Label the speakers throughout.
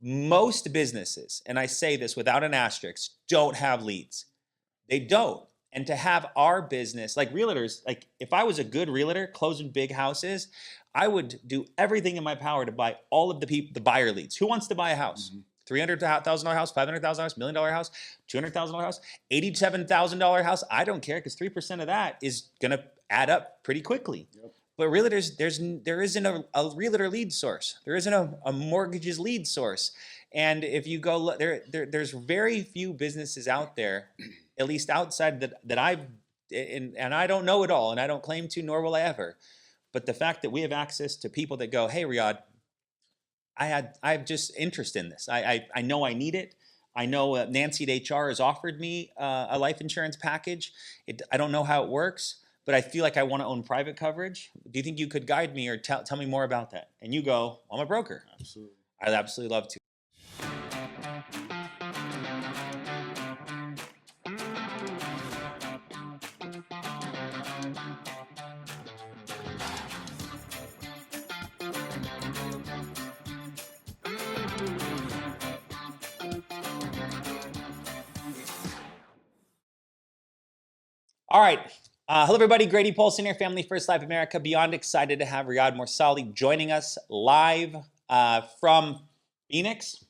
Speaker 1: Most businesses, and I say this without an asterisk, don't have leads. They don't. And to have our business, like realtors, like if I was a good realtor closing big houses, I would do everything in my power to buy all of the buyer leads. Who wants to buy a house? $300,000 house, $500,000 $1 million house, $200,000 house, $87,000 house. I don't care, because 3% of that is gonna add up pretty quickly. Yep. But realtors, there isn't a realtor lead source. There isn't a mortgages lead source. And if you go there's very few businesses out there, at least outside that I've, and I don't know it all, and I don't claim to, nor will I ever. But the fact that we have access to people that go, hey, Riad, I have just interest in this. I know I need it. I know Nancy at HR has offered me a life insurance package. I don't know how it works, but I feel like I want to own private coverage. Do you think you could guide me or tell me more about that? And you go, I'm a broker.
Speaker 2: Absolutely.
Speaker 1: I'd absolutely love to. All right. Hello, everybody. Grady Polson here, Family First Life America. Beyond excited to have Riad Mourssali joining us live from Phoenix.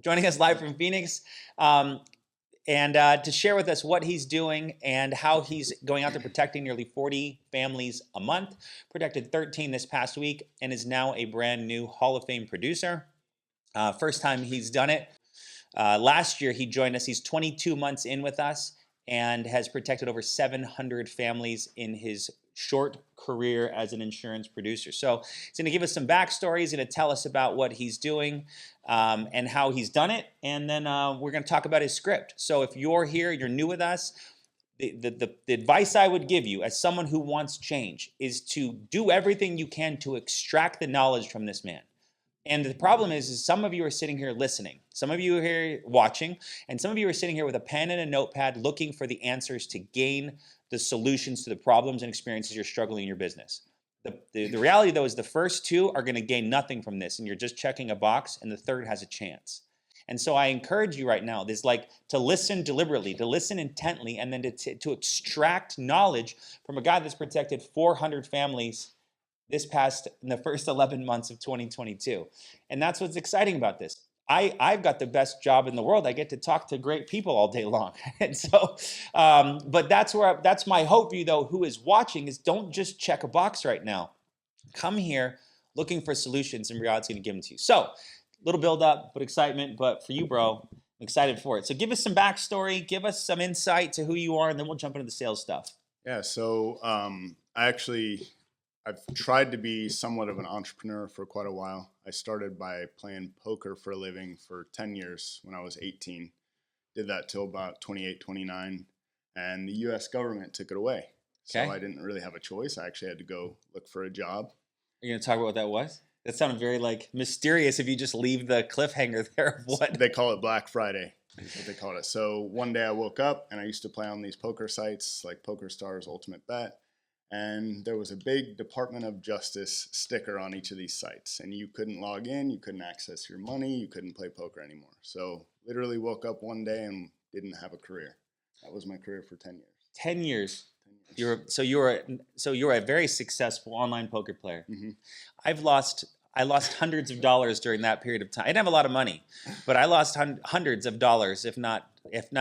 Speaker 1: Joining us live from Phoenix. And to share with us what he's doing and how he's going out there protecting nearly 40 families a month. Protected 13 this past week and is now a brand new Hall of Fame producer. First time he's done it. Last year he joined us. He's 22 months in with us and has protected over 700 families in his short career as an insurance producer. So he's going to give us some backstory. He's going to tell us about what he's doing and how he's done it. And then we're going to talk about his script. So if you're here, you're new with us, the advice I would give you as someone who wants change is to do everything you can to extract the knowledge from this man. And the problem is some of you are sitting here listening. Some of you are here watching, and some of you are sitting here with a pen and a notepad looking for the answers to gain the solutions to the problems and experiences you're struggling in your business. The reality, though, is the first two are going to gain nothing from this, and you're just checking a box, and the third has a chance. And so I encourage you right now, this like to listen deliberately, to listen intently, and then to extract knowledge from a guy that's protected 400 families in the first 11 months of 2022. And that's what's exciting about this. I've got the best job in the world. I get to talk to great people all day long. And so, but that's my hope for you, though, who is watching, is don't just check a box right now. Come here looking for solutions, and Riad's going to give them to you. So, little build up, but excitement. But for you, bro, I'm excited for it. So give us some backstory, give us some insight to who you are, and then we'll jump into the sales stuff.
Speaker 2: Yeah, so I've tried to be somewhat of an entrepreneur for quite a while. I started by playing poker for a living for 10 years when I was 18. Did that till about 28, 29, and the U.S. government took it away. Okay. So I didn't really have a choice. I actually had to go look for a job.
Speaker 1: Are you going to talk about what that was? That sounded very like mysterious if you just leave the cliffhanger there of what.
Speaker 2: They call it Black Friday, is what they call it. So one day I woke up and I used to play on these poker sites like PokerStars, Ultimate Bet. And there was a big Department of Justice sticker on each of these sites. And you couldn't log in, you couldn't access your money, you couldn't play poker anymore. So literally woke up one day and didn't have a career. That was my career for 10 years.
Speaker 1: 10 years. So you were a very successful online poker player. Mm-hmm. I lost hundreds of dollars during that period of time. I didn't have a lot of money, but I lost hundreds of dollars, if not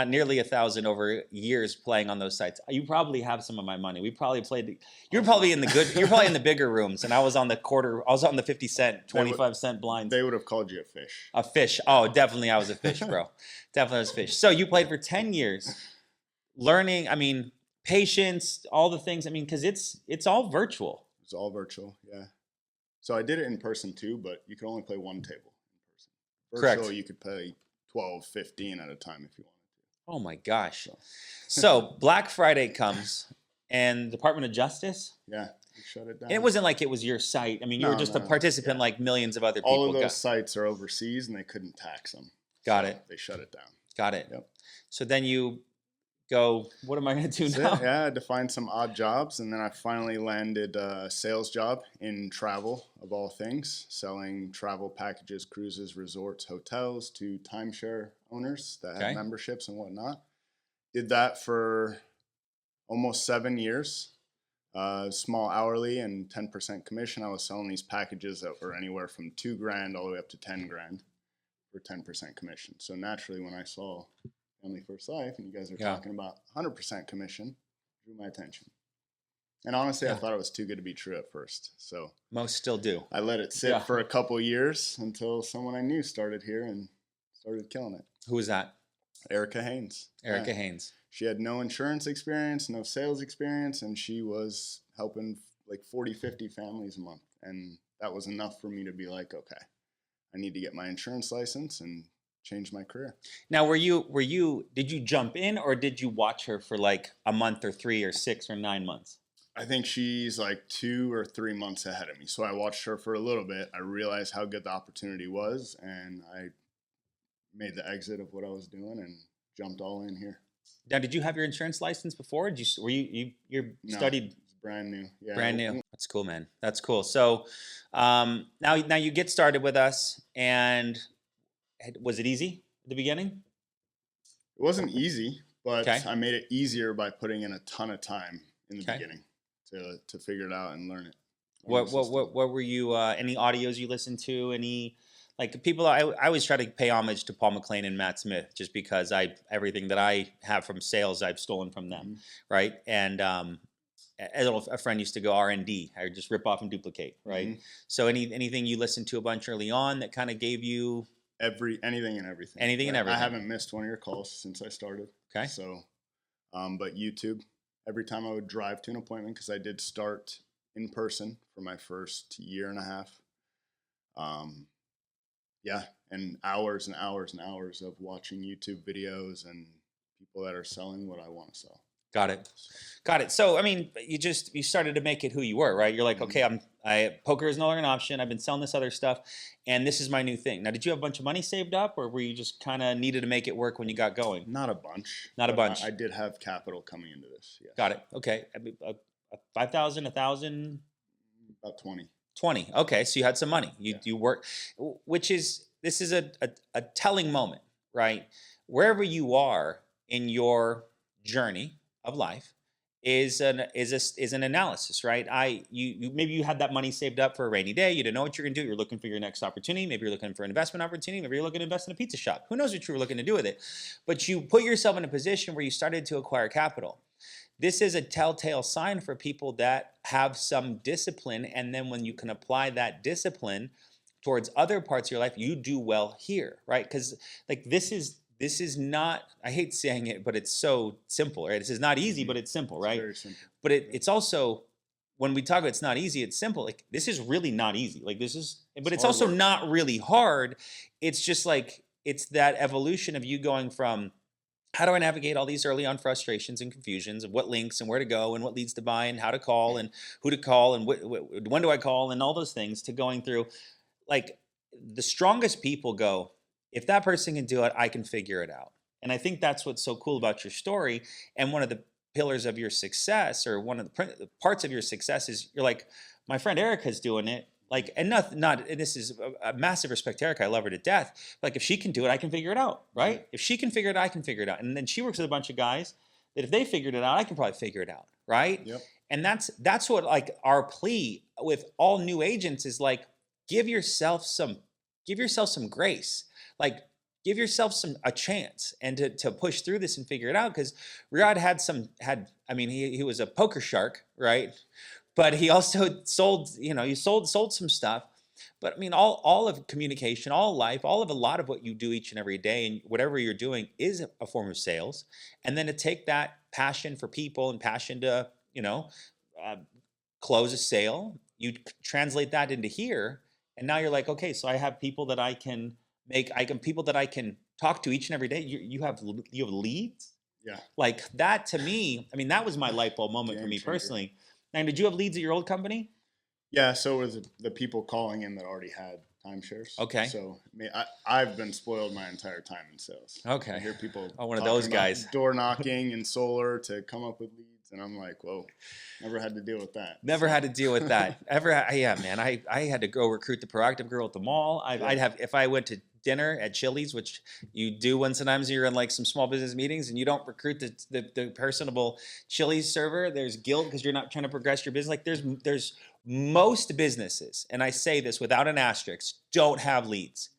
Speaker 1: nearly 1,000 over years playing on those sites. You probably have some of my money. We probably played. You're probably in the bigger rooms, and I was on the 50-cent, 25-cent blinds.
Speaker 2: They would have called you a fish.
Speaker 1: A fish. Oh, definitely, I was a fish, bro. Definitely was a fish. So you played for 10 years, learning. I mean, patience, all the things. I mean, because it's all virtual.
Speaker 2: It's all virtual, yeah. So I did it in person too, but you could only play one table in person. Virtual, correct. You could play 12, 15 at a time if you wanted to.
Speaker 1: Oh my gosh. So Black Friday comes and Department of Justice?
Speaker 2: Yeah, they shut it down.
Speaker 1: And it wasn't like it was your site. I mean, you were just a participant like millions of other people.
Speaker 2: All of those sites are overseas and they couldn't tax them.
Speaker 1: Got it.
Speaker 2: They shut it down.
Speaker 1: Got it.
Speaker 2: Yep.
Speaker 1: So then you go, what am I going to do
Speaker 2: That's
Speaker 1: now?
Speaker 2: it. Yeah, I had to find some odd jobs, and then I finally landed a sales job in travel, of all things, selling travel packages, cruises, resorts, hotels to timeshare owners that had
Speaker 1: Okay.
Speaker 2: memberships and whatnot. Did that for almost 7 years. Small hourly and 10% commission. I was selling these packages that were anywhere from $2,000 all the way up to $10,000 for 10% commission. So naturally, when I saw Family First Life and you guys are talking about 100% commission, drew my attention. And honestly, I thought it was too good to be true at first. So
Speaker 1: most still do.
Speaker 2: I let it sit for a couple years until someone I knew started here and started killing it.
Speaker 1: Who was that?
Speaker 2: Erica Haynes.
Speaker 1: Erica Haynes.
Speaker 2: She had no insurance experience, no sales experience, and she was helping like 40, 50 families a month. And that was enough for me to be like, okay, I need to get my insurance license and change my career.
Speaker 1: Now, did you jump in or did you watch her for like a month or 3 or 6 or 9 months?
Speaker 2: I think she's like 2 or 3 months ahead of me. So I watched her for a little bit. I realized how good the opportunity was, and I made the exit of what I was doing and jumped all in here.
Speaker 1: Now, did you have your insurance license before? Did you you
Speaker 2: No,
Speaker 1: studied?
Speaker 2: It's brand new. Yeah,
Speaker 1: brand new. That's cool, man. That's cool. So now you get started with us, and was it easy at the beginning?
Speaker 2: It wasn't easy, but
Speaker 1: Okay.
Speaker 2: I made it easier by putting in a ton of time in the beginning to figure it out and learn it.
Speaker 1: What were you? Any audios you listened to? Any like people? I always try to pay homage to Paul McLean and Matt Smith, just because everything that I have from sales I've stolen from them, right? And a friend used to go R&D. I would just rip off and duplicate, right? So anything you listened to a bunch early on that kind of gave you
Speaker 2: anything and everything.
Speaker 1: Anything and everything.
Speaker 2: I haven't missed one of your calls since I started.
Speaker 1: Okay.
Speaker 2: So, but YouTube, every time I would drive to an appointment, because I did start in person for my first year and a half. And hours and hours and hours of watching YouTube videos and people that are selling what I want to sell.
Speaker 1: Got it. So, I mean, you started to make it who you were, right? You're like, okay, poker is no longer an option. I've been selling this other stuff, and this is my new thing. Now, did you have a bunch of money saved up, or were you just kind of needed to make it work when you got going?
Speaker 2: Not a bunch.
Speaker 1: Not a bunch.
Speaker 2: I did have capital coming into this. Yes.
Speaker 1: Got it. Okay. 5,000, 1,000?
Speaker 2: About 20.
Speaker 1: 20. Okay, so you had some money. You work, this is a telling moment, right? Wherever you are in your journey of life is an analysis, right? Maybe you had that money saved up for a rainy day. You didn't know what you're gonna do. You're looking for your next opportunity. Maybe you're looking for an investment opportunity. Maybe you're looking to invest in a pizza shop. Who knows what you were looking to do with it? But you put yourself in a position where you started to acquire capital. This is a telltale sign for people that have some discipline, and then when you can apply that discipline towards other parts of your life, you do well here, right? Because like this is not, I hate saying it, but it's so simple, right? This is not easy, but it's simple, right?
Speaker 2: It's very simple.
Speaker 1: But it's also, when we talk about it's not easy, it's simple. Like this is really not easy. Like this is, but it's also not really hard. It's just like, it's that evolution of you going from, how do I navigate all these early on frustrations and confusions of what links and where to go and what leads to buy and how to call and who to call and when do I call and all those things, to going through, like, the strongest people go, if that person can do it, I can figure it out. And I think that's what's so cool about your story. And one of the pillars of your success, or one of the parts of your success, is you're like, my friend Erica's doing it. Like, and and this is a massive respect to Erica. I love her to death. Like, if she can do it, I can figure it out, right? If she can figure it out, I can figure it out. And then she works with a bunch of guys that if they figured it out, I can probably figure it out, right?
Speaker 2: Yep.
Speaker 1: And that's what, like, our plea with all new agents is like, give yourself some grace. Like, give yourself a chance and to push through this and figure it out. Because Riad he was a poker shark, right? But he also sold some stuff. But I mean, all of communication, all of life, all of a lot of what you do each and every day and whatever you're doing is a form of sales. And then to take that passion for people and passion to, close a sale, you translate that into here. And now you're like, okay, so I have people that people that I can talk to each and every day. You have leads?
Speaker 2: Yeah.
Speaker 1: Like that, to me, I mean, that was my light bulb moment for me personally. Now, did you have leads at your old company?
Speaker 2: Yeah, so it was the people calling in that already had timeshares.
Speaker 1: Okay.
Speaker 2: So I've been spoiled my entire time in sales.
Speaker 1: Okay.
Speaker 2: I hear people
Speaker 1: one of
Speaker 2: talking
Speaker 1: those
Speaker 2: about
Speaker 1: guys.
Speaker 2: door knocking and solar to come up with leads, and I'm like, whoa, never had to deal with that.
Speaker 1: Never had to deal with that. Yeah, man. I had to go recruit the proactive girl at the mall. I'd have, if I went to dinner at Chili's, which you do when sometimes you're in like some small business meetings and you don't recruit the personable Chili's server, there's guilt because you're not trying to progress your business. Like there's most businesses, and I say this without an asterisk, don't have leads.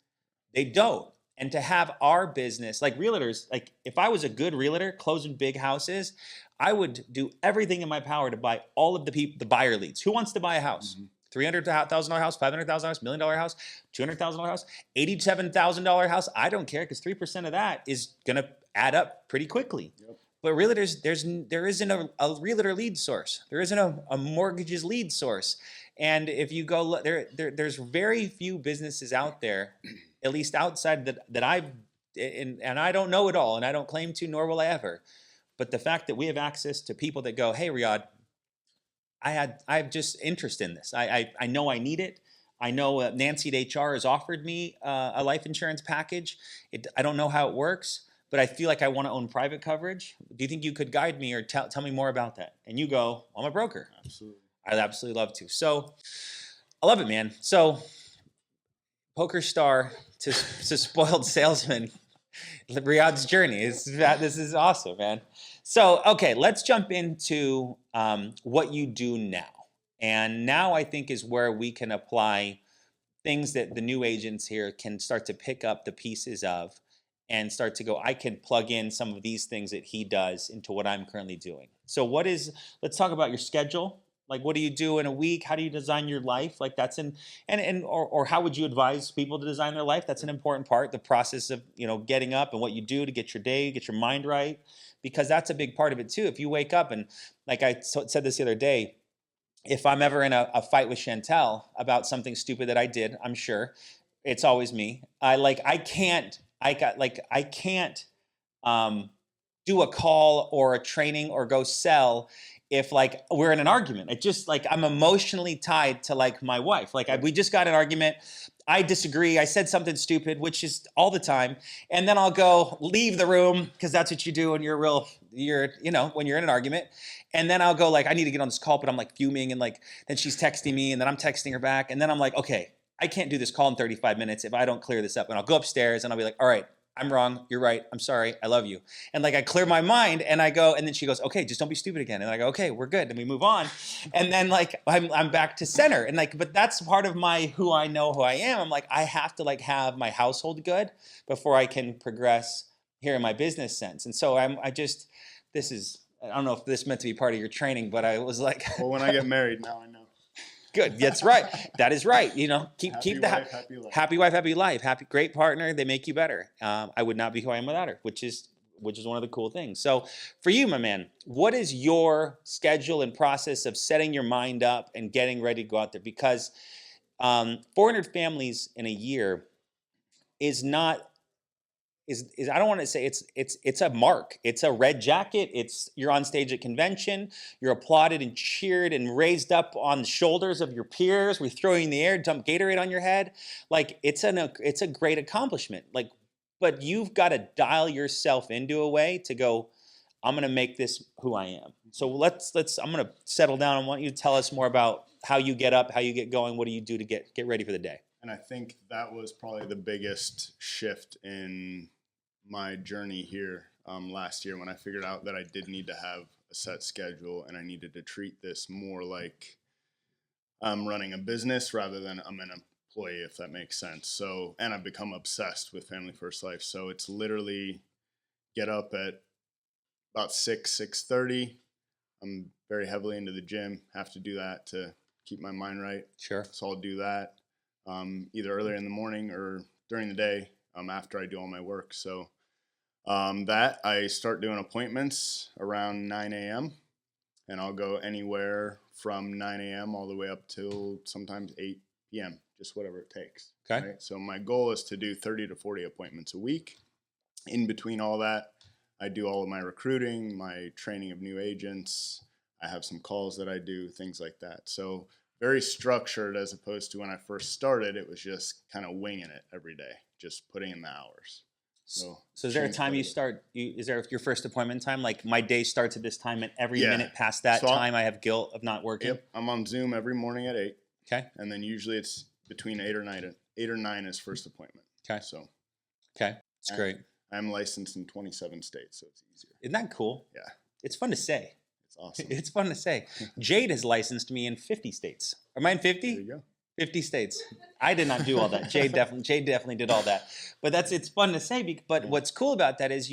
Speaker 1: They don't. And to have our business, like realtors, like if I was a good realtor closing big houses, I would do everything in my power to buy all of the buyer leads. Who wants to buy a house? $300,000 house, $500,000 $1 million house, $200,000 house, $87,000 house. I don't care because 3% of that is gonna add up pretty quickly.
Speaker 2: Yep.
Speaker 1: But realtors, there isn't a realtor lead source. There isn't a mortgages lead source. And if you go there's very few businesses out there, at least outside that I've and I don't know it all, and I don't claim to, nor will I ever. But the fact that we have access to people that go, hey, Riad, I have just interest in this. I know I need it. I know Nancy at HR has offered me a life insurance package. I don't know how it works, but I feel like I want to own private coverage. Do you think you could guide me or tell me more about that? And you go, I'm a broker.
Speaker 2: Absolutely.
Speaker 1: I'd absolutely love to. So I love it, man. So poker star to spoiled salesman, Riad's journey. This is awesome, man. So, okay, let's jump into what you do now. And now I think is where we can apply things that the new agents here can start to pick up the pieces of and start to go, I can plug in some of these things that he does into what I'm currently doing. So let's talk about your schedule. Like, what do you do in a week? How do you design your life? Like that's or how would you advise people to design their life? That's an important part, the process of, getting up and what you do to get your day, get your mind right, because that's a big part of it too. If you wake up and like I said this the other day, if I'm ever in a fight with Chantel about something stupid that I did, I'm sure it's always me. I can't do a call or a training or go sell if like we're in an argument. It just like I'm emotionally tied to like my wife. Like we just got an argument. I disagree. I said something stupid, which is all the time. And then I'll go leave the room because that's what you do when when you're in an argument. And then I'll go like, I need to get on this call, but I'm like fuming and like, then she's texting me and then I'm texting her back. And then I'm like, okay, I can't do this call in 35 minutes if I don't clear this up. And I'll go upstairs and I'll be like, all right, I'm wrong. You're right. I'm sorry. I love you. And like I clear my mind and I go, and then she goes, okay, just don't be stupid again. And I go, okay, we're good. And we move on. And then like I'm back to center. And like, but that's part of my who I know who I am. I'm like, I have to like have my household good before I can progress here in my business sense. And so I don't know if this meant to be part of your training, but I was like,
Speaker 2: well, when I get married, now I know.
Speaker 1: Good. That's right. That is right. Keep
Speaker 2: happy
Speaker 1: the
Speaker 2: wife, happy life.
Speaker 1: Happy wife, happy life. Happy, great partner. They make you better. I would not be who I am without her, which is one of the cool things. So for you, my man, what is your schedule and process of setting your mind up and getting ready to go out there? Because 400 families in a year is not. I don't want to say it's a mark. It's a red jacket. You're on stage at convention. You're applauded and cheered and raised up on the shoulders of your peers. We throw you in the air, dump Gatorade on your head. Like it's a great accomplishment. Like, but you've got to dial yourself into a way to go, I'm going to make this who I am. So I'm going to settle down. I want you to tell us more about how you get up, how you get going. What do you do to get ready for the day?
Speaker 2: And I think that was probably the biggest shift in my journey here last year when I figured out that I did need to have a set schedule and I needed to treat this more like I'm running a business rather than I'm an employee, if that makes sense. So, and I've become obsessed with Family First Life. So it's literally get up at about 6:30. I'm very heavily into the gym, have to do that to keep my mind right.
Speaker 1: Sure.
Speaker 2: So I'll do that either earlier in the morning or during the day after I do all my work. So that I start doing appointments around 9 a.m. and I'll go anywhere from 9 a.m. all the way up till sometimes 8 p.m., just whatever it takes.
Speaker 1: Okay.
Speaker 2: Right? So my goal is to do 30 to 40 appointments a week. In between all that, I do all of my recruiting, my training of new agents. I have some calls that I do, things like that. So very structured, as opposed to when I first started, it was just kind of winging it every day, just putting in the hours. So
Speaker 1: is there a
Speaker 2: changed
Speaker 1: time
Speaker 2: quite
Speaker 1: you
Speaker 2: bit.
Speaker 1: start? Is there your first appointment time? Like my day starts at this time, and every
Speaker 2: Yeah.
Speaker 1: minute past that
Speaker 2: So
Speaker 1: time, I have guilt of not working.
Speaker 2: Yep, I'm on Zoom every morning at 8,
Speaker 1: Okay.
Speaker 2: and then usually it's between 8 or 9. 8 or 9 is first appointment.
Speaker 1: Okay.
Speaker 2: So
Speaker 1: Okay. It's great.
Speaker 2: I'm licensed in 27 states, so it's easier.
Speaker 1: Isn't that cool?
Speaker 2: Yeah,
Speaker 1: It's fun to say.
Speaker 2: it's awesome.
Speaker 1: It's fun to say. Jade has licensed me in 50 states. Am I in 50?
Speaker 2: There you go.
Speaker 1: 50 states. I did not do all that. Jade definitely did all that. But it's fun to say. But what's cool about that is,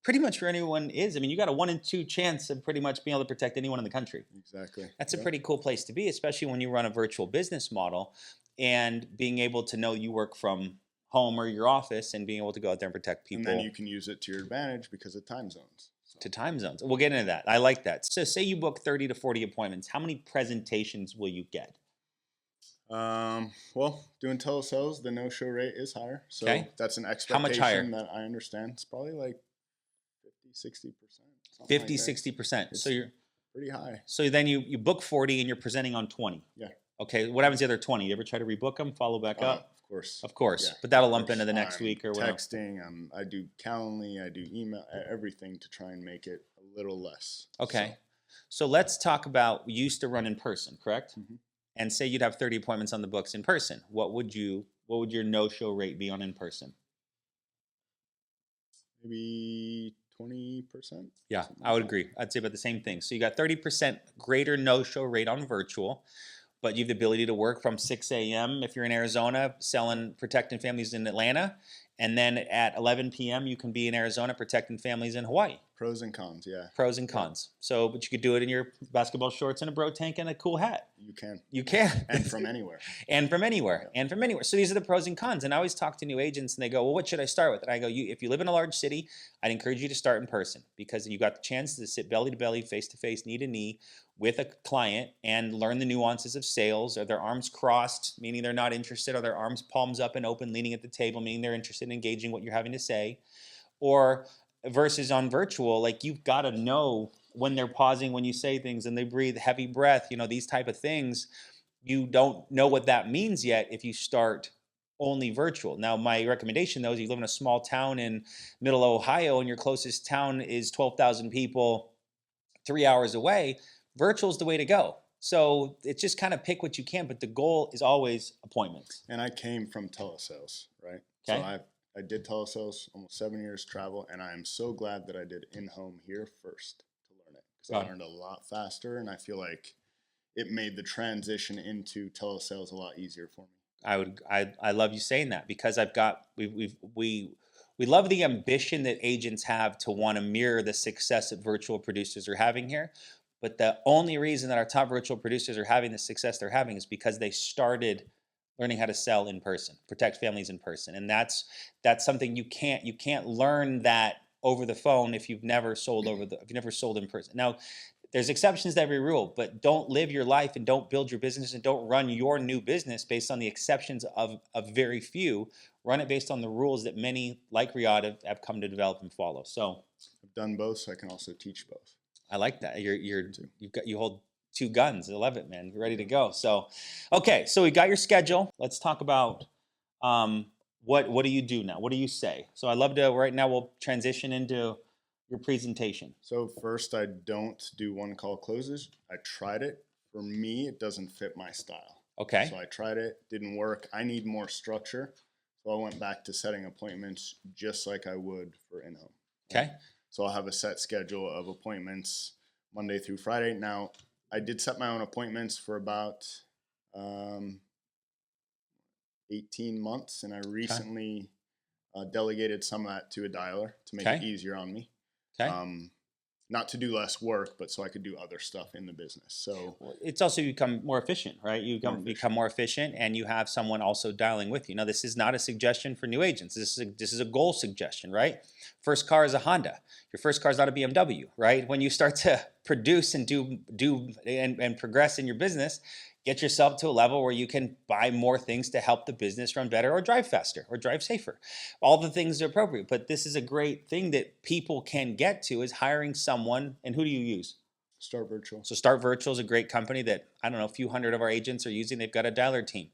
Speaker 1: pretty much for anyone is. I mean, you got a 1 in 2 chance of pretty much being able to protect anyone in the country.
Speaker 2: Exactly.
Speaker 1: That's a pretty cool place to be, especially when you run a virtual business model and being able to know you work from home or your office and being able to go out there and protect people.
Speaker 2: And then you can use it to your advantage because of time zones.
Speaker 1: To time zones. We'll get into that. I like that. So say you book 30 to 40 appointments. How many presentations will you get?
Speaker 2: Well, doing telesales, the no-show rate is higher. So that's an expectation
Speaker 1: much higher?
Speaker 2: that I understand. It's probably like 50, 60%.
Speaker 1: 50, 60%. So you're
Speaker 2: pretty high.
Speaker 1: So then you book 40 and you're presenting on 20.
Speaker 2: Yeah.
Speaker 1: Okay. What happens to the other 20? You ever try to rebook them, follow back up?
Speaker 2: Of course.
Speaker 1: Of course.
Speaker 2: Yeah,
Speaker 1: But that'll
Speaker 2: of
Speaker 1: lump
Speaker 2: course.
Speaker 1: into the next
Speaker 2: I'm
Speaker 1: week or whatever.
Speaker 2: texting. I do Calendly. I do email. Everything to try and make it a little less.
Speaker 1: Okay. So let's talk about, you used to run in person, correct?
Speaker 2: Mhm.
Speaker 1: And say you'd have 30 appointments on the books in person. What would your no-show rate be on in person?
Speaker 2: Maybe 20%.
Speaker 1: Yeah, I would agree. I'd say about the same thing. So you got 30% greater no-show rate on virtual, but you have the ability to work from 6 a.m. if you're in Arizona, selling, protecting families in Atlanta. And then at 11 p.m., you can be in Arizona protecting families in Hawaii.
Speaker 2: Pros and cons, yeah.
Speaker 1: Pros and cons. So, but you could do it in your basketball shorts and a bro tank and a cool hat.
Speaker 2: You can.
Speaker 1: You can.
Speaker 2: And from anywhere.
Speaker 1: And from anywhere. And from anywhere. So these are the pros and cons. And I always talk to new agents and they go, well, what should I start with? And I go, if you live in a large city, I'd encourage you to start in person because you got the chance to sit belly to belly, face to face, knee to knee with a client and learn the nuances of sales. Are their arms crossed, meaning they're not interested? Are their arms palms up and open, leaning at the table, meaning they're interested in engaging what you're having to say? Or versus on virtual, like you've got to know when they're pausing, when you say things and they breathe heavy breath, these type of things. You don't know what that means yet if you start only virtual. Now, my recommendation though is you live in a small town in middle Ohio and your closest town is 12,000 people 3 hours away, virtual is the way to go. So it's just kind of pick what you can, but the goal is always appointments.
Speaker 2: And I came from telesales, right?
Speaker 1: Okay.
Speaker 2: So I did telesales, almost 7 years travel, and I am so glad that I did in-home here first to learn it because I learned a lot faster, and I feel like it made the transition into telesales a lot easier for me.
Speaker 1: I love you saying that because we love the ambition that agents have to want to mirror the success that virtual producers are having here. But the only reason that our top virtual producers are having the success they're having is because they started learning how to sell in person, protect families in person. And that's something you can't learn that over the phone if you've never sold in person. Now, there's exceptions to every rule, but don't live your life and don't build your business and don't run your new business based on the exceptions of very few. Run it based on the rules that many, like Riad, have come to develop and follow. So
Speaker 2: I've done both, so I can also teach both.
Speaker 1: I like that. You hold two guns. I love it, man. You're ready to go. So, okay. So we got your schedule. Let's talk about what do you do now? What do you say? So I love to. Right now, we'll transition into your presentation.
Speaker 2: So first, I don't do one call closes. I tried it. For me, it doesn't fit my style.
Speaker 1: Okay.
Speaker 2: So I tried it. Didn't work. I need more structure. So I went back to setting appointments just like I would for in-home.
Speaker 1: Okay.
Speaker 2: So I'll have a set schedule of appointments Monday through Friday. Now, I did set my own appointments for about 18 months, and I recently delegated some of that to a dialer to make it easier on me.
Speaker 1: Okay.
Speaker 2: Not to do less work, but so I could do other stuff in the business. So
Speaker 1: it's also become more efficient, right? You become more efficient, and you have someone also dialing with you. Now, this is not a suggestion for new agents. This is a goal suggestion, right? First car is a Honda. Your first car is not a BMW, right? When you start to produce and do and progress in your business, get yourself to a level where you can buy more things to help the business run better or drive faster or drive safer. All the things are appropriate, but this is a great thing that people can get to is hiring someone. And who do you use?
Speaker 2: Start Virtual.
Speaker 1: So Start Virtual is a great company that, I don't know, a few hundred of our agents are using. They've got a dialer team.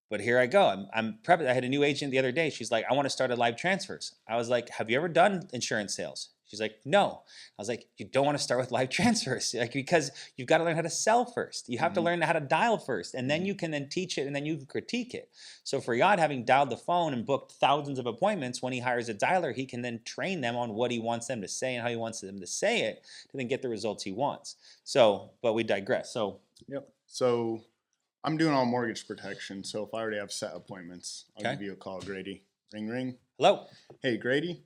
Speaker 1: But here I go. I'm prepping. I had a new agent the other day. She's like, I want to start a live transfers. I was like, have you ever done insurance sales? She's like, no. I was like, you don't want to start with live transfers, like, because you've got to learn how to sell first. You have to learn how to dial first, and then you can then teach it, and then you can critique it. So for Riad, having dialed the phone and booked thousands of appointments, when he hires a dialer, he can then train them on what he wants them to say and how he wants them to say it to then get the results he wants. So, but we digress. So,
Speaker 2: yep. So I'm doing all mortgage protection. So if I already have set appointments, I'll give you a call, Grady. Ring, ring.
Speaker 1: Hello.
Speaker 2: Hey, Grady.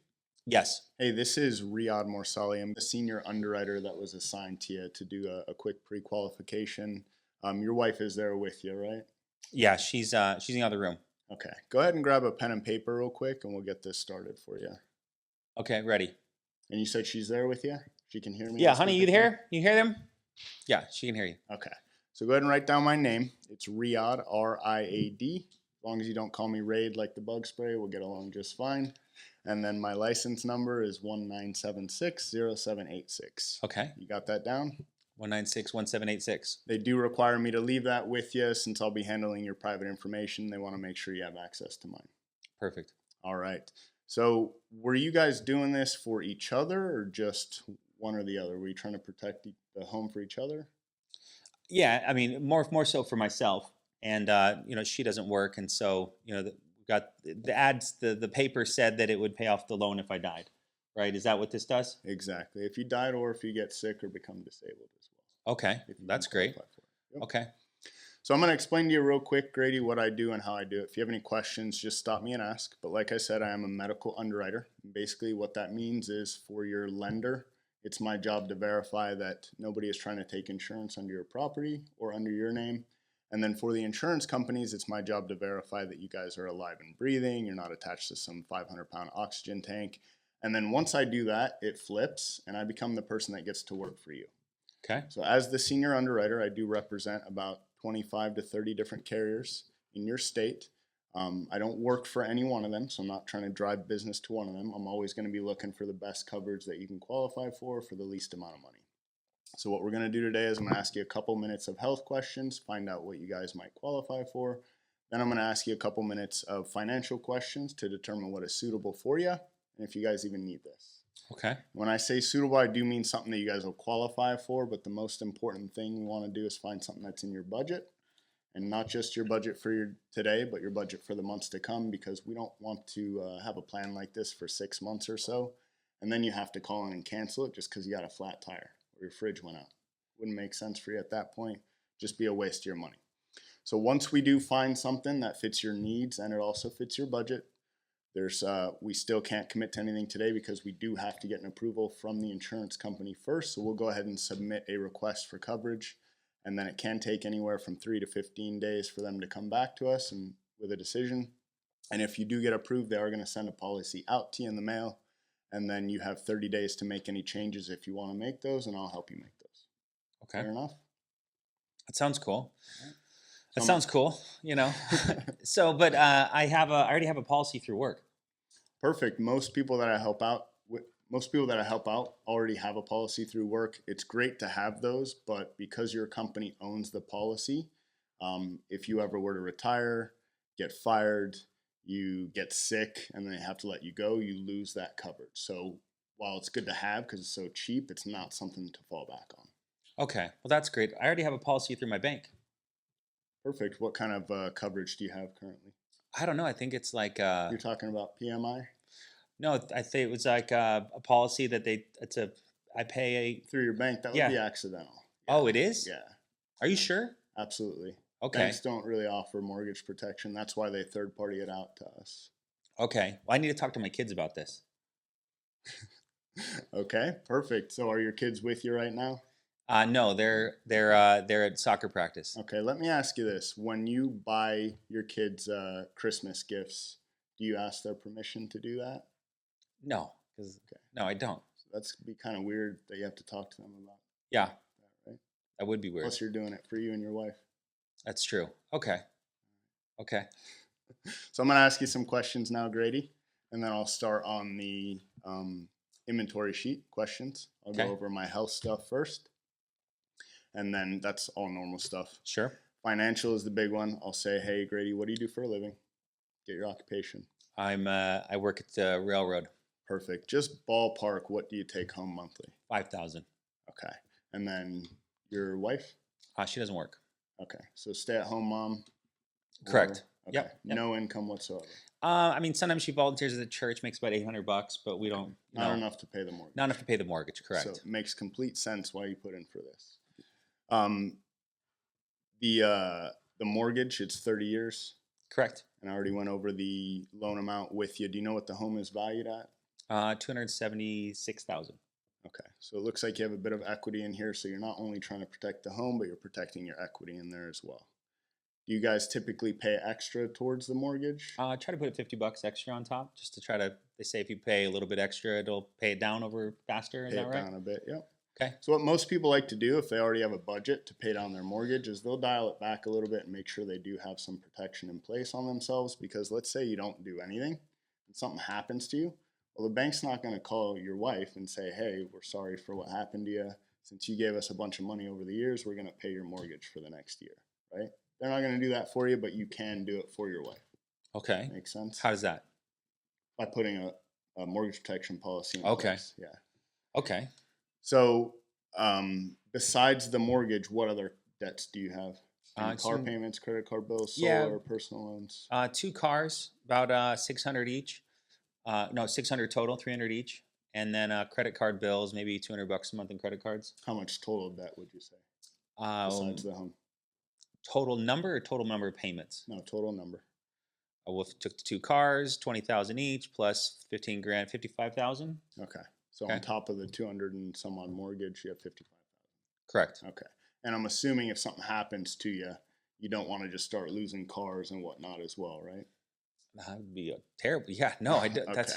Speaker 1: Yes.
Speaker 2: Hey, this is Riad Mourssali. I'm the senior underwriter that was assigned to you to do a quick pre-qualification. Your wife is there with you, right?
Speaker 1: Yeah, she's in the other room.
Speaker 2: Okay. Go ahead and grab a pen and paper real quick, and we'll get this started for you.
Speaker 1: Okay, ready.
Speaker 2: And you said she's there with you? She can hear me?
Speaker 1: Yeah, honey, you hear? You hear them? Yeah, she can hear you.
Speaker 2: Okay. So go ahead and write down my name. It's Riad, R-I-A-D. As long as you don't call me Raid like the bug spray, we'll get along just fine. And then my license number is 19760786.
Speaker 1: Okay.
Speaker 2: You got that down?
Speaker 1: 1961786.
Speaker 2: They do require me to leave that with you since I'll be handling your private information. They want to make sure you have access to mine.
Speaker 1: Perfect.
Speaker 2: All right. So were you guys doing this for each other or just one or the other? Were you trying to protect the home for each other?
Speaker 1: Yeah, I mean, more so for myself. And, she doesn't work. And so, we got the ads, the paper said that it would pay off the loan if I died, right? Is that what this does?
Speaker 2: Exactly. If you died or if you get sick or become disabled as well.
Speaker 1: Okay, that's great.
Speaker 2: Yep.
Speaker 1: Okay.
Speaker 2: So I'm going to explain to you real quick, Grady, what I do and how I do it. If you have any questions, just stop me and ask. But like I said, I am a medical underwriter. Basically, what that means is for your lender, it's my job to verify that nobody is trying to take insurance under your property or under your name. And then for the insurance companies, it's my job to verify that you guys are alive and breathing. You're not attached to some 500-pound oxygen tank. And then once I do that, it flips and I become the person that gets to work for you.
Speaker 1: Okay.
Speaker 2: So as the senior underwriter, I do represent about 25 to 30 different carriers in your state. I don't work for any one of them, so I'm not trying to drive business to one of them. I'm always going to be looking for the best coverage that you can qualify for the least amount of money. So what we're going to do today is I'm going to ask you a couple minutes of health questions, find out what you guys might qualify for. Then I'm going to ask you a couple minutes of financial questions to determine what is suitable for you and if you guys even need this.
Speaker 1: Okay.
Speaker 2: When I say suitable, I do mean something that you guys will qualify for, but the most important thing we want to do is find something that's in your budget. And not just your budget for your today, but your budget for the months to come, because we don't want to have a plan like this for 6 months or so. And then you have to call in and cancel it just because you got a flat tire or your fridge went out. Wouldn't make sense for you at that point. Just be a waste of your money. So once we do find something that fits your needs and it also fits your budget, we still can't commit to anything today because we do have to get an approval from the insurance company first. So we'll go ahead and submit a request for coverage. And then it can take anywhere from 3 to 15 days for them to come back to us and with a decision. And if you do get approved, they are going to send a policy out to you in the mail. And then you have 30 days to make any changes if you want to make those, and I'll help you make those.
Speaker 1: Okay.
Speaker 2: Fair enough?
Speaker 1: That sounds cool.
Speaker 2: Right.
Speaker 1: That sounds cool, So, but I already have a policy through work.
Speaker 2: Perfect. Most people that I help out already have a policy through work. It's great to have those, but because your company owns the policy, if you ever were to retire, get fired, you get sick, and then they have to let you go, you lose that coverage. So while it's good to have because it's so cheap, it's not something to fall back on.
Speaker 1: Okay. Well, that's great. I already have a policy through my bank.
Speaker 2: Perfect. What kind of coverage do you have currently?
Speaker 1: I don't know. I think it's like
Speaker 2: You're talking about PMI?
Speaker 1: No, I think it was like a policy that I pay
Speaker 2: Through your bank. That would be accidental. Yeah.
Speaker 1: Oh, it is?
Speaker 2: Yeah.
Speaker 1: Are you sure?
Speaker 2: Absolutely.
Speaker 1: Okay.
Speaker 2: Banks don't really offer mortgage protection. That's why they third party it out to us.
Speaker 1: Okay. Well, I need to talk to my kids about this.
Speaker 2: Okay, perfect. So are your kids with you right now?
Speaker 1: No, they're at soccer practice.
Speaker 2: Okay, let me ask you this. When you buy your kids Christmas gifts, do you ask their permission to do that?
Speaker 1: No, no, I don't.
Speaker 2: So that's be kind of weird that you have to talk to them about.
Speaker 1: Yeah.
Speaker 2: That, right?
Speaker 1: That would be weird.
Speaker 2: Plus you're doing it for you and your wife.
Speaker 1: That's true. Okay.
Speaker 2: So I'm going to ask you some questions now, Grady, and then I'll start on the inventory sheet questions. I'll go over my health stuff first. And then that's all normal stuff.
Speaker 1: Sure.
Speaker 2: Financial is the big one. I'll say, hey, Grady, what do you do for a living? Get your occupation.
Speaker 1: I work at the railroad.
Speaker 2: Perfect. Just ballpark, what do you take home monthly?
Speaker 1: 5,000.
Speaker 2: Okay. And then your wife?
Speaker 1: She doesn't work.
Speaker 2: Okay. So stay-at-home mom?
Speaker 1: Correct.
Speaker 2: Okay.
Speaker 1: Yep.
Speaker 2: No income whatsoever.
Speaker 1: I mean, sometimes she volunteers at the church, makes about $800, but we don't.
Speaker 2: Not enough to pay the mortgage.
Speaker 1: Not enough to pay the mortgage. Correct.
Speaker 2: So it makes complete sense why you put in for this. The mortgage, it's 30 years.
Speaker 1: Correct.
Speaker 2: And I already went over the loan amount with you. Do you know what the home is valued at?
Speaker 1: 276,000.
Speaker 2: Okay, so it looks like you have a bit of equity in here. So you're not only trying to protect the home, but you're protecting your equity in there as well. Do you guys typically pay extra towards the mortgage?
Speaker 1: Try to put $50 extra on top, just to try to. They say if you pay a little bit extra, it'll pay it down over faster. Is that right?
Speaker 2: Pay it down a bit. Yep.
Speaker 1: Okay.
Speaker 2: So what most people like to do if they already have a budget to pay down their mortgage is they'll dial it back a little bit and make sure they do have some protection in place on themselves. Because let's say you don't do anything and something happens to you. Well, the bank's not going to call your wife and say, hey, we're sorry for what happened to you. Since you gave us a bunch of money over the years, we're going to pay your mortgage for the next year, right? They're not going to do that for you, but you can do it for your wife.
Speaker 1: Okay.
Speaker 2: Makes sense?
Speaker 1: How does that?
Speaker 2: By putting a mortgage protection policy in
Speaker 1: Okay.
Speaker 2: place. Yeah.
Speaker 1: Okay.
Speaker 2: So besides the mortgage, what other debts do you have? Any car payments, credit card bills, solar, personal loans?
Speaker 1: 2 cars, about 600 each. No, 600 total, 300 each. And then credit card bills, maybe $200 a month in credit cards.
Speaker 2: How much total debt would you say? Besides the home?
Speaker 1: Total number or total number of payments?
Speaker 2: No, total number.
Speaker 1: We took the 2 cars, 20,000 each, plus 15 grand, 55,000.
Speaker 2: Okay. So on top of the 200 and some odd mortgage, you have 55,000.
Speaker 1: Correct.
Speaker 2: Okay. And I'm assuming if something happens to you, you don't want to just start losing cars and whatnot as well, right?
Speaker 1: That would be terrible. Yeah, no, I do. That's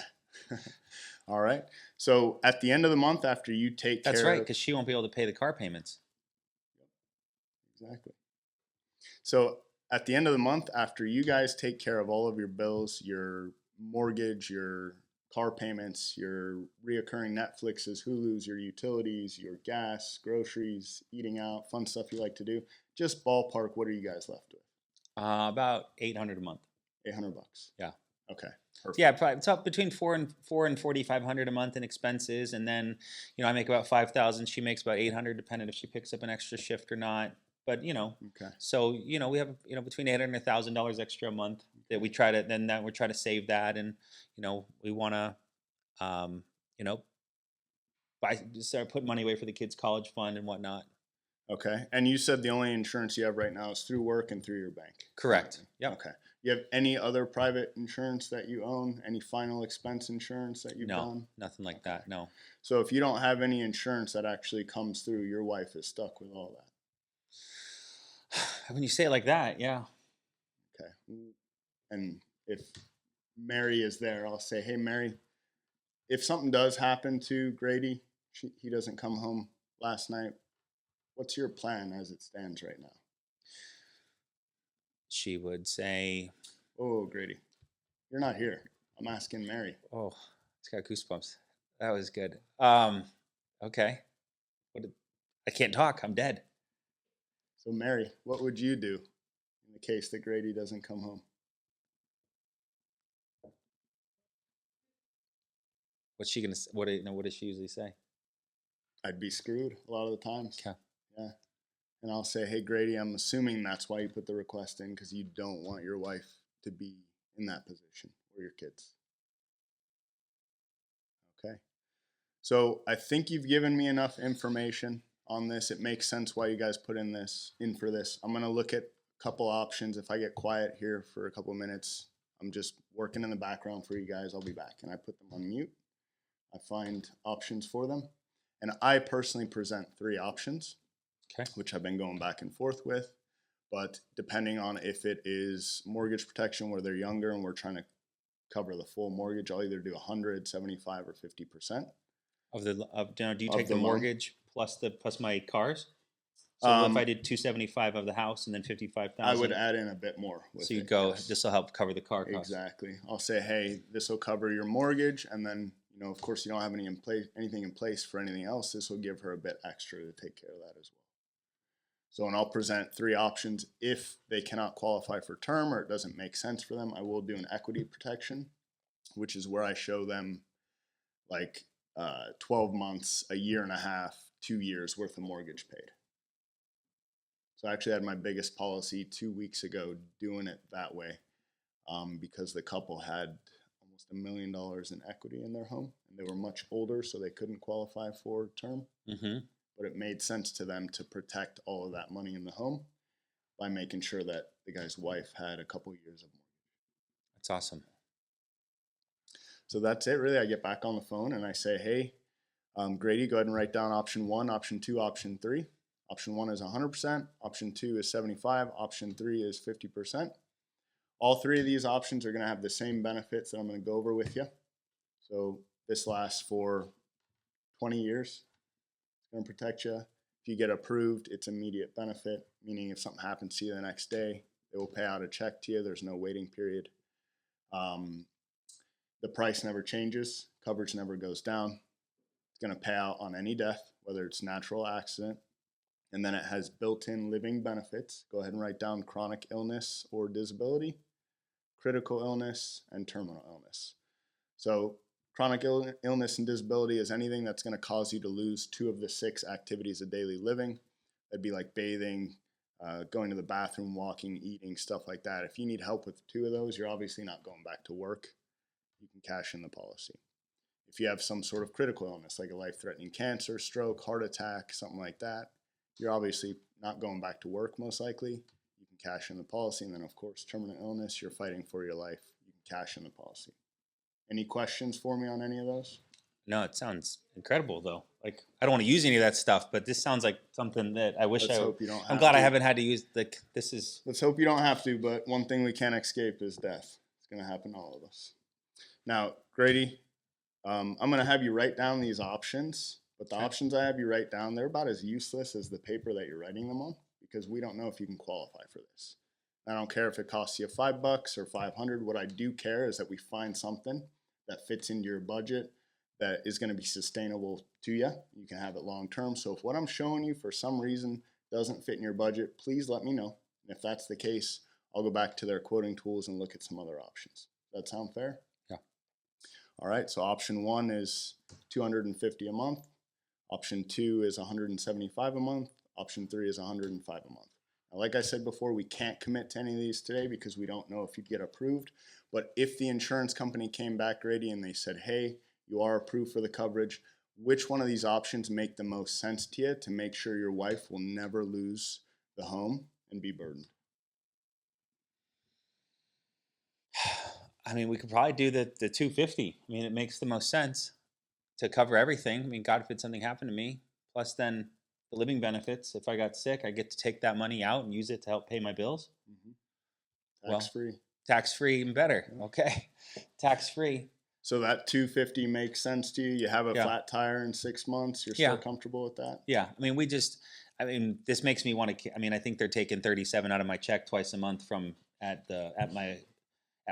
Speaker 2: all right. So at the end of the month, after you take care
Speaker 1: that's right, because she won't be able to pay the car payments.
Speaker 2: Exactly. So at the end of the month, after you guys take care of all of your bills, your mortgage, your car payments, your reoccurring Netflixes, Hulus, your utilities, your gas, groceries, eating out, fun stuff you like to do, just ballpark, what are you guys left with?
Speaker 1: About 800 a month.
Speaker 2: $800.
Speaker 1: Yeah.
Speaker 2: Okay. Perfect.
Speaker 1: Yeah, probably it's up between 4 and 4,500 a month in expenses, and then I make about 5,000. She makes about 800, depending if she picks up an extra shift or not. But
Speaker 2: okay.
Speaker 1: So we have between $800 and $1,000 extra a month that we try to save that, and we want to start putting money away for the kids' college fund and whatnot.
Speaker 2: Okay. And you said the only insurance you have right now is through work and through your bank.
Speaker 1: Correct. Yep.
Speaker 2: Okay. You have any other private insurance that you own? Any final expense insurance that you've done?
Speaker 1: No, nothing like that. No.
Speaker 2: So if you don't have any insurance that actually comes through, your wife is stuck with all that.
Speaker 1: When you say it like that, yeah.
Speaker 2: Okay. And if Mary is there, I'll say, hey, Mary, if something does happen to Grady, he doesn't come home last night, what's your plan as it stands right now?
Speaker 1: She would say,
Speaker 2: oh, Grady, you're not here. I'm asking Mary.
Speaker 1: Oh, it's got goosebumps. That was good. Okay. I can't talk. I'm dead.
Speaker 2: So, Mary, what would you do in the case that Grady doesn't come home?
Speaker 1: What's she gonna? What does she usually say?
Speaker 2: I'd be screwed a lot of the times.
Speaker 1: Okay.
Speaker 2: Yeah. And I'll say, hey, Grady, I'm assuming that's why you put the request in, because you don't want your wife to be in that position, or your kids. Okay. So I think you've given me enough information on this. It makes sense why you guys put in for this. I'm going to look at a couple options. If I get quiet here for a couple minutes, I'm just working in the background for you guys. I'll be back. And I put them on mute. I find options for them. And I personally present 3 options,
Speaker 1: okay,
Speaker 2: which I've been going back and forth with. But depending on if it is mortgage protection where they're younger and we're trying to cover the full mortgage, I'll either do 100, 75, or 50%.
Speaker 1: Do you take the mortgage plus my cars? So if I did 275 of the house and then 55,000,
Speaker 2: I would add in a bit more.
Speaker 1: So you go, yes, this will help cover the car costs.
Speaker 2: Exactly. I'll say, hey, this will cover your mortgage, and then of course, you don't have anything in place for anything else. This will give her a bit extra to take care of that as well. So, and I'll present 3 options. If they cannot qualify for term or it doesn't make sense for them, I will do an equity protection, which is where I show them like 12 months, a year and a half, 2 years worth of mortgage paid. So I actually had my biggest policy 2 weeks ago doing it that way, because the couple had almost $1 million in equity in their home, and they were much older, so they couldn't qualify for term.
Speaker 1: Mm-hmm.
Speaker 2: But it made sense to them to protect all of that money in the home by making sure that the guy's wife had a couple years of mortgage.
Speaker 1: That's awesome.
Speaker 2: So that's it, really. I get back on the phone and I say, hey, Grady, go ahead and write down option 1, option 2, option 3. Option 1 is 100%, option 2 is 75%, option 3 is 50%. All 3 of these options are going to have the same benefits that I'm going to go over with you. So this lasts for 20 years. It's going to protect you. If you get approved, it's immediate benefit, meaning if something happens to you the next day, they will pay out a check to you. There's no waiting period. The price never changes. Coverage never goes down. It's going to pay out on any death, whether it's natural accident. And then it has built-in living benefits. Go ahead and write down chronic illness or disability, critical illness, and terminal illness. So chronic illness and disability is anything that's going to cause you to lose 2 of the 6 activities of daily living. That'd be like bathing, going to the bathroom, walking, eating, stuff like that. If you need help with 2 of those, you're obviously not going back to work. You can cash in the policy. If you have some sort of critical illness, like a life-threatening cancer, stroke, heart attack, something like that, you're obviously not going back to work most likely. You can cash in the policy. And then, of course, terminal illness, you're fighting for your life. You can cash in the policy. Any questions for me on any of those?
Speaker 1: No, it sounds incredible though. Like I don't want to use any of that stuff, but this sounds like something that I wish
Speaker 2: Let's hope you don't have
Speaker 1: I'm glad
Speaker 2: to.
Speaker 1: I haven't had to use. Like this is.
Speaker 2: Let's hope you don't have to, but one thing we can't escape is death. It's going to happen to all of us. Now, Grady, I'm going to have you write down these options, but the options I have you write down, they're about as useless as the paper that you're writing them on, because we don't know if you can qualify for this. I don't care if it costs you $5 or $500. What I do care is that we find something that fits into your budget that is going to be sustainable to you. You can have it long term. So if what I'm showing you for some reason doesn't fit in your budget, please let me know. And if that's the case, I'll go back to their quoting tools and look at some other options. Does that sound fair?
Speaker 1: Yeah.
Speaker 2: All right. So option 1 is $250 a month. Option 2 is $175 a month. Option 3 is $105 a month. Now, like I said before, we can't commit to any of these today because we don't know if you'd get approved. But if the insurance company came back, Grady, and they said, hey, you are approved for the coverage, which one of these options make the most sense to you to make sure your wife will never lose the home and be burdened?
Speaker 1: I mean, we could probably do the 250. I mean, it makes the most sense to cover everything. I mean, God forbid something happened to me. Plus, then the living benefits. If I got sick, I get to take that money out and use it to help pay my bills.
Speaker 2: Mm-hmm. Tax-free.
Speaker 1: Well, tax-free, even better. Okay, tax-free.
Speaker 2: So that 250 makes sense to you? You have a flat tire in 6 months. You're still comfortable with that?
Speaker 1: Yeah. I mean, this makes me want to. I mean, I think they're taking 37 out of my check twice a month from at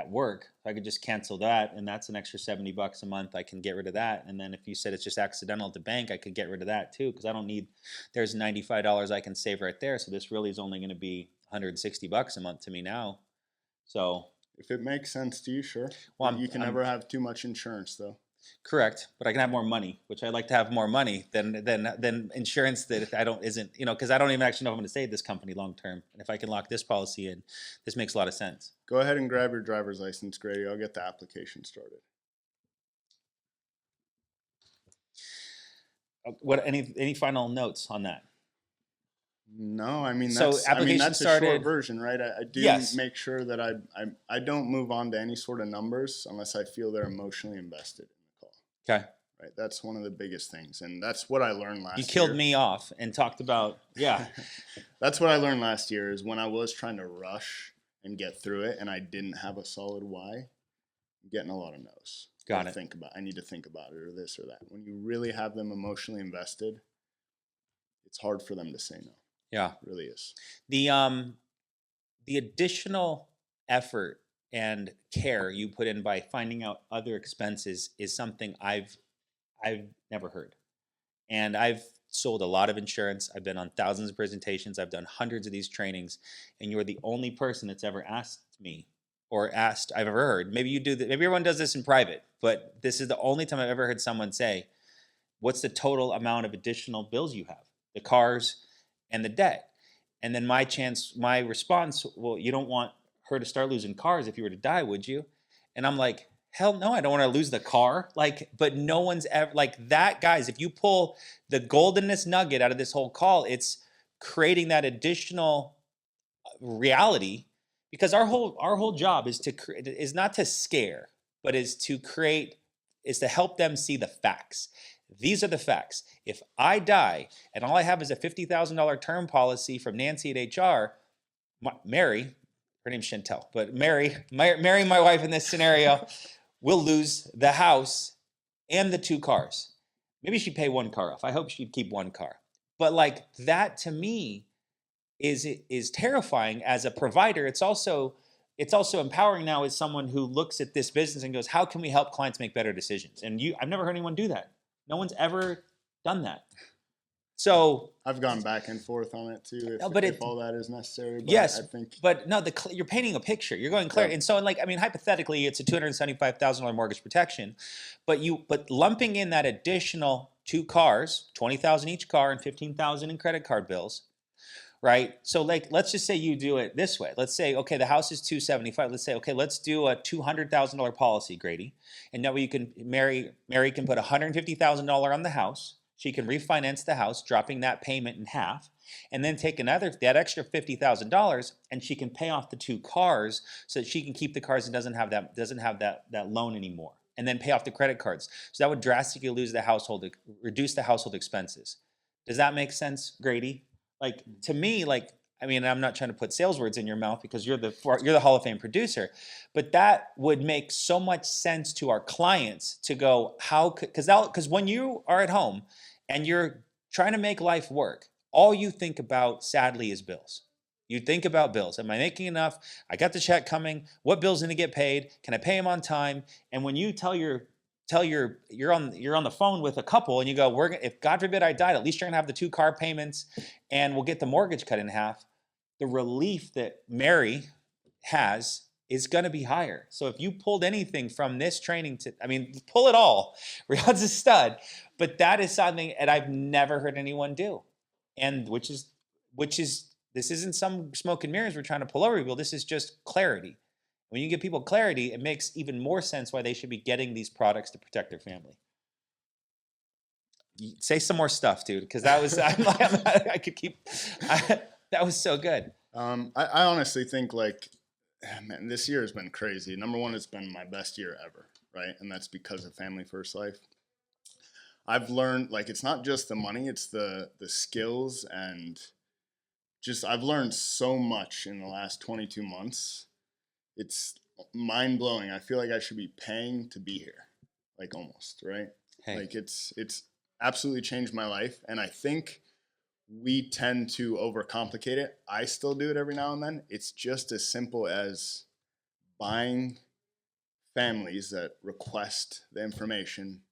Speaker 1: work. So I could just cancel that, and that's an extra $70 a month. I can get rid of that. And then if you said it's just accidental at the bank, I could get rid of that too, because I don't need. There's $95 I can save right there. So this really is only going to be $160 a month to me now. So.
Speaker 2: If it makes sense to you, sure.
Speaker 1: Well,
Speaker 2: you can never have too much insurance, though.
Speaker 1: Correct, but I can have more money, which I'd like to have more money than insurance that I don't isn't because I don't even actually know if I'm going to stay at this company long term. And if I can lock this policy in, this makes a lot of sense.
Speaker 2: Go ahead and grab your driver's license, Grady. I'll get the application started.
Speaker 1: What any final notes on that?
Speaker 2: No, I mean
Speaker 1: that's
Speaker 2: a short version, right? I do
Speaker 1: Yes.
Speaker 2: make sure that I don't move on to any sort of numbers unless I feel they're emotionally invested in the call.
Speaker 1: Okay.
Speaker 2: Right. That's one of the biggest things, and that's what I learned last year.
Speaker 1: You killed me off and talked about
Speaker 2: That's what I learned last year is when I was trying to rush and get through it, and I didn't have a solid why. I'm getting a lot of no's.
Speaker 1: Got it.
Speaker 2: I need to think about it, or this or that. When you really have them emotionally invested, it's hard for them to say no.
Speaker 1: Yeah,
Speaker 2: it really is.
Speaker 1: The additional effort and care you put in by finding out other expenses is something I've never heard, and I've sold a lot of insurance. I've been on thousands of presentations. I've done hundreds of these trainings, and you're the only person that's ever asked me or asked I've ever heard. Maybe you do that. Maybe everyone does this in private, but this is the only time I've ever heard someone say, what's the total amount of additional bills you have? The cars and the debt. And then my response, well, you don't want her to start losing cars if you were to die, would you? And I'm like, hell no, I don't want to lose the car. Like, but no one's ever like that, guys. If you pull the goldenest nugget out of this whole call, it's creating that additional reality, because our whole job is not to scare, but is to help them see the facts. These are the facts. If I die and all I have is a $50,000 term policy from Nancy at HR, Mary, her name's Chantel, but Mary, my wife in this scenario, will lose the house and the 2 cars. Maybe she'd pay 1 car off. I hope she'd keep 1 car. But like that to me is terrifying as a provider. It's also empowering now as someone who looks at this business and goes, how can we help clients make better decisions? And I've never heard anyone do that. No one's ever done that. So
Speaker 2: I've gone back and forth on it too, if all that is necessary. But
Speaker 1: yes,
Speaker 2: I think,
Speaker 1: but no, you're painting a picture. You're going clear, and so like I mean, hypothetically, it's a $275,000 mortgage protection, but lumping in that additional 2 cars, $20,000 each car, and $15,000 in credit card bills, right? So like, let's just say you do it this way. Let's say, okay, the house is $275. Let's say, okay, let's do a $200,000 policy, Grady, and that way you can Mary can put $150,000 on the house. She can refinance the house, dropping that payment in half, and then take that extra $50,000, and she can pay off the 2 cars so that she can keep the cars and doesn't have that loan anymore, and then pay off the credit cards. So that would drastically reduce the household expenses. Does that make sense, Grady? Like to me, like I mean, I'm not trying to put sales words in your mouth because you're the Hall of Fame producer, but that would make so much sense to our clients to go, because when you are at home and you're trying to make life work, all you think about, sadly, is bills. You think about bills. Am I making enough? I got the check coming. What bills need to get paid? Can I pay them on time? And when you you're on the phone with a couple and you go, if God forbid I died, at least you're gonna have the 2 car payments and we'll get the mortgage cut in half. The relief that Mary has is going to be higher. So if you pulled anything from this training pull it all. Riad's a stud, but that is something that I've never heard anyone do. And which is this isn't some smoke and mirrors we're trying to pull over people. This is just clarity. When you give people clarity, it makes even more sense why they should be getting these products to protect their family. Say some more stuff, dude, because that was I could keep. That was so good.
Speaker 2: I honestly think man, this year has been crazy. Number one, it's been my best year ever, right? And that's because of Family First Life. I've learned it's not just the money, it's the skills, and just I've learned so much in the last 22 months. It's mind blowing. I feel like I should be paying to be here, almost, right? Hey. It's absolutely changed my life, and I think we tend to overcomplicate it. I still do it every now and then. It's just as simple as buying families that request the information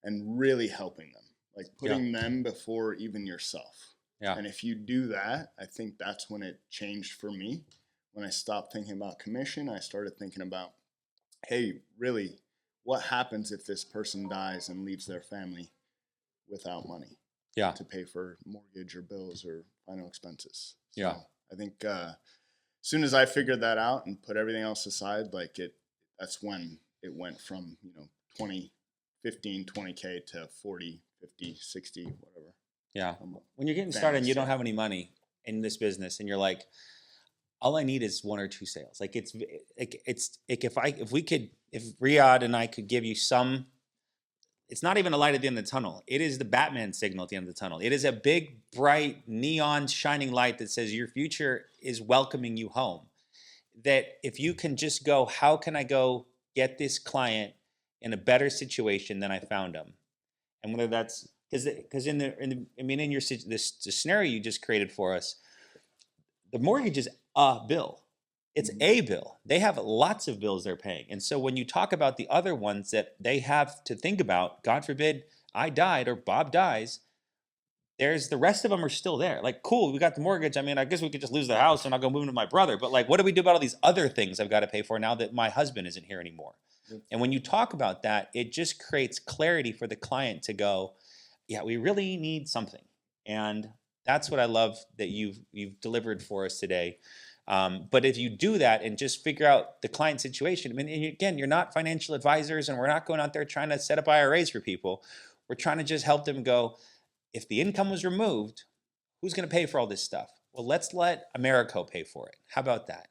Speaker 2: and really helping them, putting them before even yourself.
Speaker 1: Yeah.
Speaker 2: And if you do that, I think that's when it changed for me. When I stopped thinking about commission, I started thinking about, hey, really, what happens if this person dies and leaves their family without money?
Speaker 1: Yeah.
Speaker 2: To pay for mortgage or bills or final expenses. So
Speaker 1: yeah.
Speaker 2: I think as soon as I figured that out and put everything else aside, that's when it went from, 20, 15, 20K to 40, 50, 60, whatever.
Speaker 1: Yeah. When you're getting started and you don't have any money in this business and you're like, all I need is 1 or 2 sales. If Riad and I could give you some, it's not even a light at the end of the tunnel. It is the Batman signal at the end of the tunnel. It is a big, bright, neon shining light that says your future is welcoming you home. That if you can just go, how can I go get this client in a better situation than I found him? And whether that's because in the scenario you just created for us, the mortgage is a bill. It's a bill. They have lots of bills they're paying. And so when you talk about the other ones that they have to think about, God forbid I died or Bob dies, there's the rest of them are still there. Like, cool, we got the mortgage. I mean, I guess we could just lose the house and I'll go move into my brother. But like, what do we do about all these other things I've got to pay for now that my husband isn't here anymore?
Speaker 2: Yep.
Speaker 1: And when you talk about that, it just creates clarity for the client to go, yeah, we really need something. And that's what I love that you've delivered for us today. But if you do that and just figure out the client situation, I mean, and again, you're not financial advisors and we're not going out there trying to set up IRAs for people. We're trying to just help them go, if the income was removed, who's going to pay for all this stuff? Well, let's let Americo pay for it. How about that?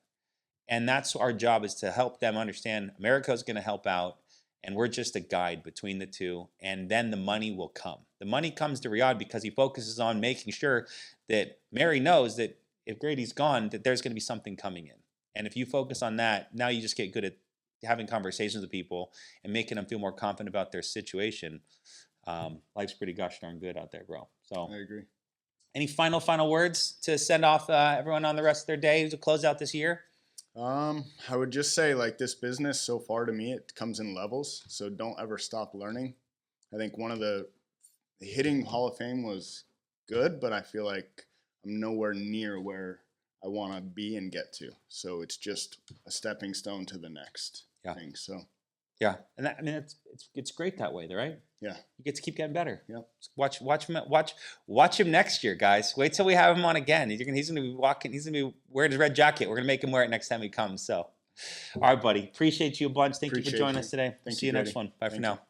Speaker 1: And that's our job, is to help them understand Americo is going to help out. And we're just a guide between the two. And then the money will come. The money comes to Riad because he focuses on making sure that Mary knows that if Grady's gone, that there's going to be something coming in. And if you focus on that, now you just get good at having conversations with people and making them feel more confident about their situation. Life's pretty gosh darn good out there, bro. So
Speaker 2: I agree.
Speaker 1: any final words to send off everyone on the rest of their day to close out this year?
Speaker 2: I would just say, like, this business so far, to me, it comes in levels. So don't ever stop learning. I think one of the hitting Hall of Fame was good, but I feel like I'm nowhere near where I want to be and get to. So it's just a stepping stone to the next thing. So
Speaker 1: yeah, and that, I mean, it's great that way, right?
Speaker 2: yeah,
Speaker 1: You get to keep getting better.
Speaker 2: Yep.
Speaker 1: Watch him next year, guys. Wait till we have him on again. He's gonna be walking. He's gonna be wearing his red jacket. We're gonna make him wear it next time he comes. So, all right, buddy. Appreciate you a bunch. Thank you for joining us today.
Speaker 2: Thank
Speaker 1: See you
Speaker 2: you,
Speaker 1: next
Speaker 2: Grady.
Speaker 1: one. Bye for now.